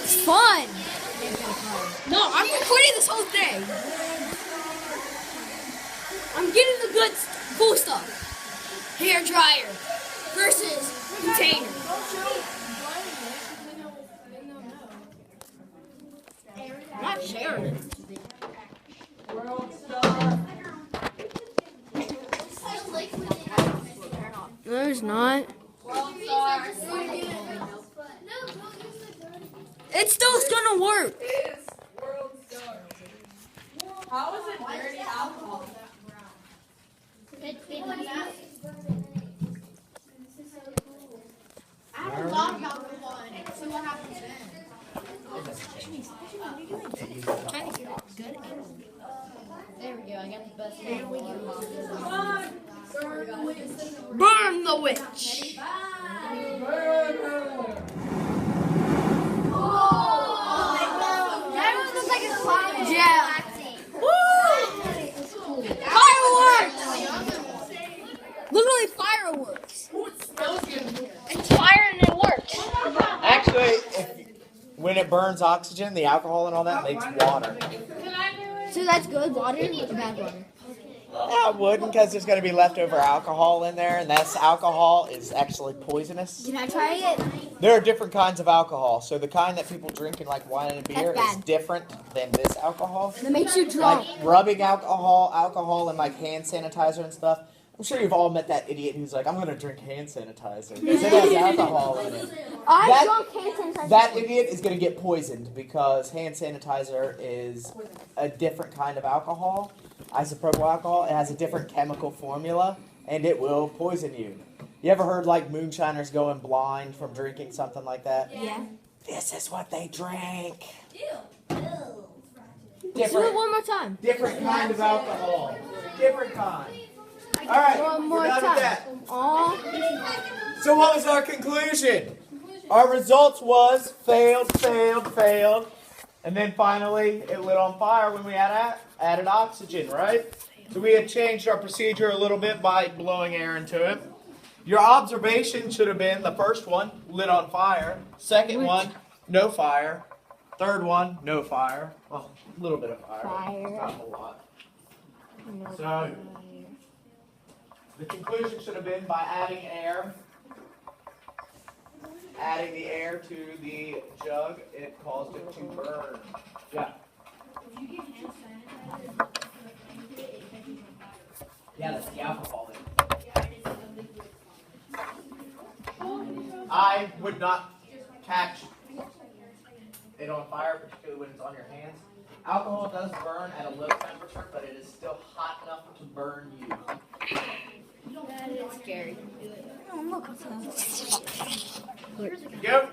looks fun. No, I'm recording this whole thing. I'm getting the good, cool stuff. Hair dryer versus container. I'm not sharing it. No, there's not. It still's gonna work. How is it dirty alcohol? I have a lot of alcohol in it. So what happens then? There we go. I got the best one. Burn the witch. Yeah. Fireworks! Literally fireworks. It's fire and it works. Actually, when it burns oxygen, the alcohol and all that makes water. So that's good water or bad water? I wouldn't, because there's going to be leftover alcohol in there, and this alcohol is actually poisonous. Can I try it? There are different kinds of alcohol. So the kind that people drink in like wine and beer That's is bad. different than this alcohol. That makes you Like drunk. rubbing alcohol, and like hand sanitizer and stuff. I'm sure you've all met that idiot who's like, I'm going to drink hand sanitizer because it has alcohol in it. I drunk hand sanitizer. That idiot is going to get poisoned because hand sanitizer is a different kind of alcohol, isopropyl alcohol. It has a different chemical formula, and it will poison you. You ever heard like moonshiners going blind from drinking something like that? Yeah. This is what they drank. Do it Different, one more time. different kind of alcohol. Different kind. All right, One more we're done with that. time. Aw. So what was our conclusion? Our results was failed, and then finally it lit on fire when we added oxygen, right? So we had changed our procedure a little bit by blowing air into it. Your observation should have been the first one, lit on fire. Second one, no fire. Third one, no fire. Well, a little bit of fire. Not a whole lot. So the conclusion should have been by adding the air to the jug, it caused it to burn. Yeah. Yeah, that's the alcohol in it. I would not catch it on fire, particularly when it's on your hands. Alcohol does burn at a low temperature, but it is still hot enough to burn you. That is scary. Go.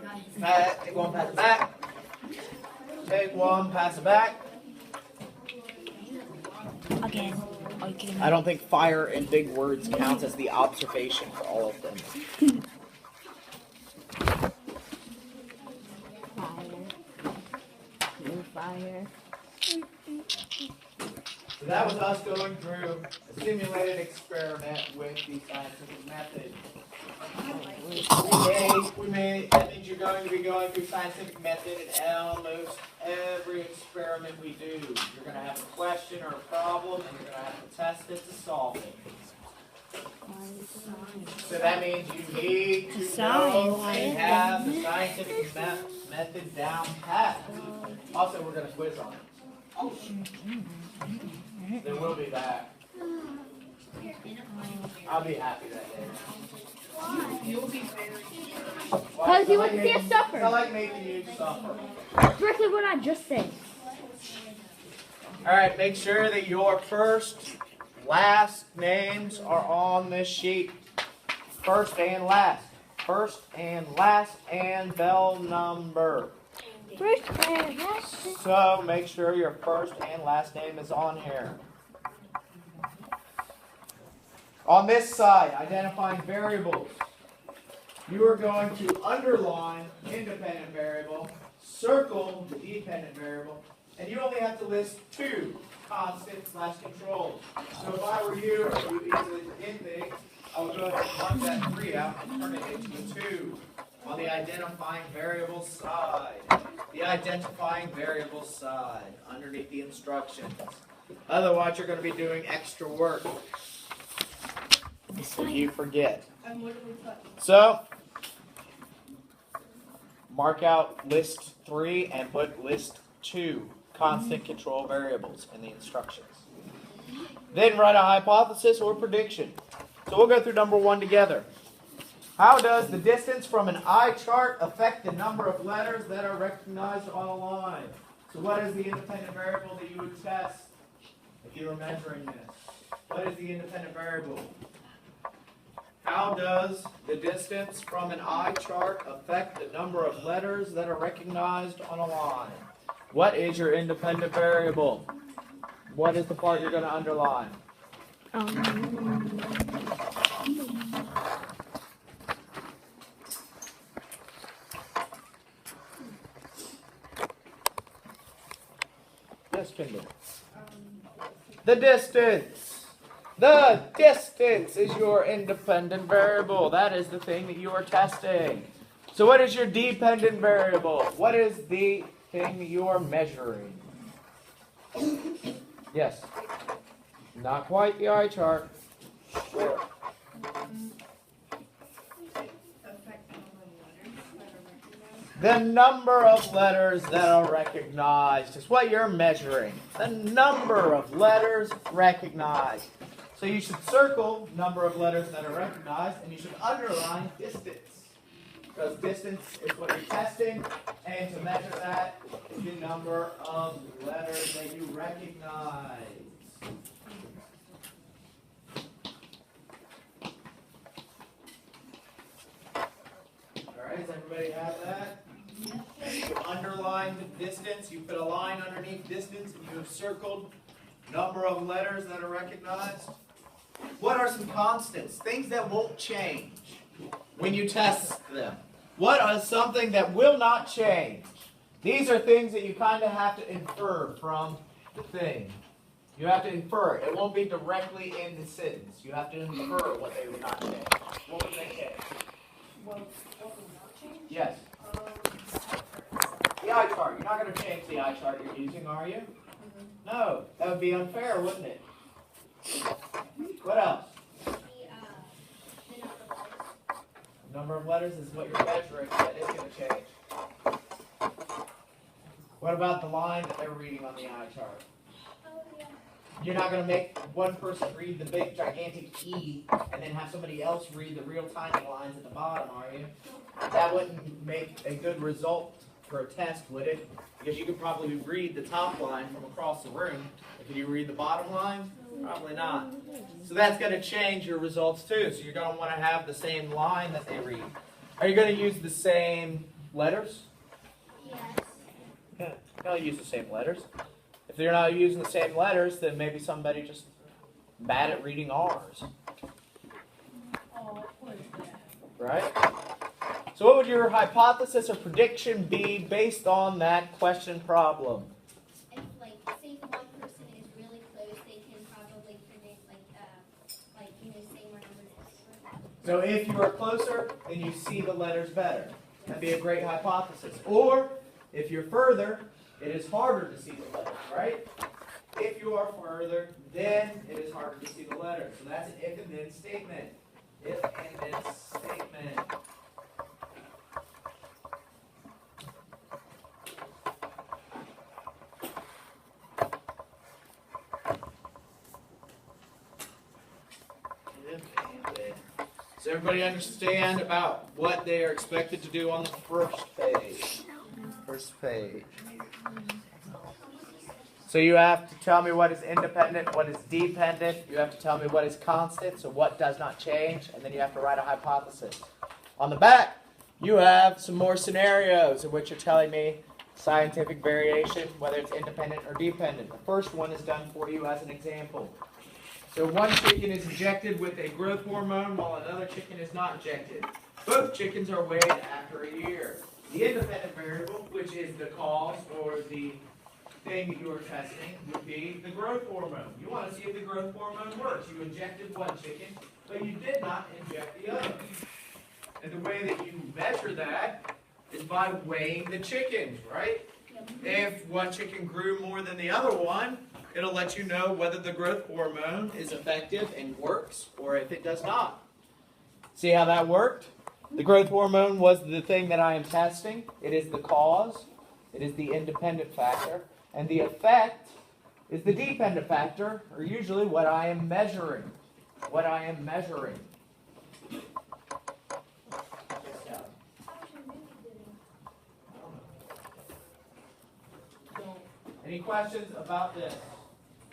Take one, pass it back. Take one, pass it back. Again. Are you kidding me? I don't think fire and big words counts as the observation for all of them. Fire. So that was us going through a simulated experiment with the scientific method. That means you're going to be going through scientific method in almost every experiment we do. You're going to have a question or a problem, and you're going to have to test it to solve it. So that means you need to know and have the scientific method down pat. Also, we're going to quiz on it. There will be that. I'll be happy that day. You'll be very. Because you want to see us suffer. I like making you suffer. Especially what I just said. Alright, make sure that your first, last names are on this sheet. First and last. First and last and bell number. First and last. So make sure your first and last name is on here. On this side, identifying variables. You are going to underline independent variable, circle the dependent variable, and you only have to list two constant/controls. So if I were you, or you easily forget things, I would go ahead and mark that 3 out and turn it into a 2. on the identifying variable side. The identifying variable side underneath the instructions. Otherwise, you're going to be doing extra work. You forget. I'm literally touching. So, mark out list 3 and put list 2 constant control variables in the instructions. Then write a hypothesis or prediction. So we'll go through number 1 together. How does the distance from an eye chart affect the number of letters that are recognized on a line? So what is the independent variable that you would test if you were measuring this? What is the independent variable? How does the distance from an eye chart affect the number of letters that are recognized on a line? What is your independent variable? What is the part you're going to underline? Yes, Kendall. The distance. The distance is your independent variable. That is the thing that you are testing. So what is your dependent variable? What is the thing that you are measuring? Yes. Not quite the eye chart. The number of letters that are recognized is what you're measuring. The number of letters recognized. So you should circle number of letters that are recognized, and you should underline distance. Because distance is what you're testing, and to measure that is the number of letters that you recognize. Alright, does everybody have that? You underline the distance, you put a line underneath distance, and you have circled number of letters that are recognized. What are some constants? Things that won't change when you test them. What is something that will not change? These are things that you kind of have to infer from the thing. You have to infer it. It won't be directly in the sentence. You have to infer what they would not change. What would they change? What would not change? Yes. The eye chart. You're not going to change the eye chart you're using, are you? No. That would be unfair, wouldn't it? What else? The number of letters is what you're measuring. That is going to change. What about the line that they're reading on the eye chart? You're not going to make one person read the big, gigantic E and then have somebody else read the real tiny lines at the bottom, are you? That wouldn't make a good result for a test, would it? Because you could probably read the top line from across the room. But can you read the bottom line? Probably not. So that's going to change your results too. So you're going to want to have the same line that they read. Are you going to use the same letters? Yes. Yeah, you'll use the same letters. If they're not using the same letters, then maybe somebody just bad at reading R's. Oh, what is that? Right? So what would your hypothesis or prediction be based on that question problem? If, like, say if one person is really close, they can probably predict, say more numbers. So if you are closer, then you see the letters better. That'd be a great hypothesis. Or, if you're further, it is harder to see the letters, right? If you are further, then it is harder to see the letters. So that's an if and then statement. If and then statement. If and then. Does everybody understand about what they are expected to do on the first page? First page. So you have to tell me what is independent, what is dependent. You have to tell me what is constant, so what does not change, and then you have to write a hypothesis. On the back, you have some more scenarios in which you're telling me scientific variation, whether it's independent or dependent. The first one is done for you as an example. So one chicken is injected with a growth hormone while another chicken is not injected. Both chickens are weighed after a year. The independent variable, which is the cause or the thing that you are testing, would be the growth hormone. You want to see if the growth hormone works. You injected one chicken, but you did not inject the other. And the way that you measure that is by weighing the chickens, right? If one chicken grew more than the other one, it'll let you know whether the growth hormone is effective and works or if it does not. See how that worked? The growth hormone was the thing that I am testing. It is the cause. It is the independent factor. And the effect is the dependent factor, or usually what I am measuring. What I am measuring. Any questions about this?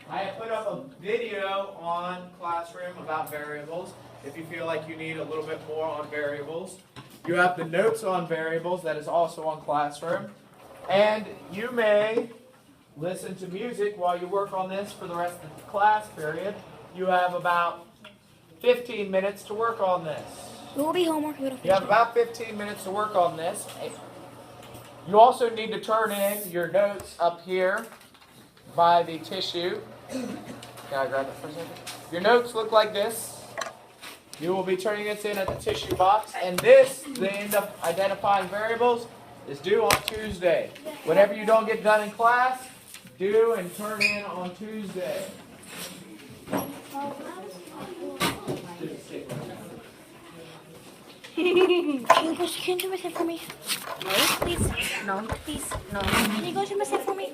I have put up a video on Classroom about variables. If you feel like you need a little bit more on variables, you have the notes on variables that is also on Classroom. And you may listen to music while you work on this for the rest of the class period. You have about 15 minutes to work on this. It will be homework. You have about 15 minutes to work on this. You also need to turn in your notes up here by the tissue. Can I grab that for a second? Your notes look like this. You will be turning this in at the tissue box. And this, the end of identifying variables, is due on Tuesday. Whatever you don't get done in class, do and turn in on Tuesday. Can you do this for me? No, please. No, please. No. Can you go to my set for me?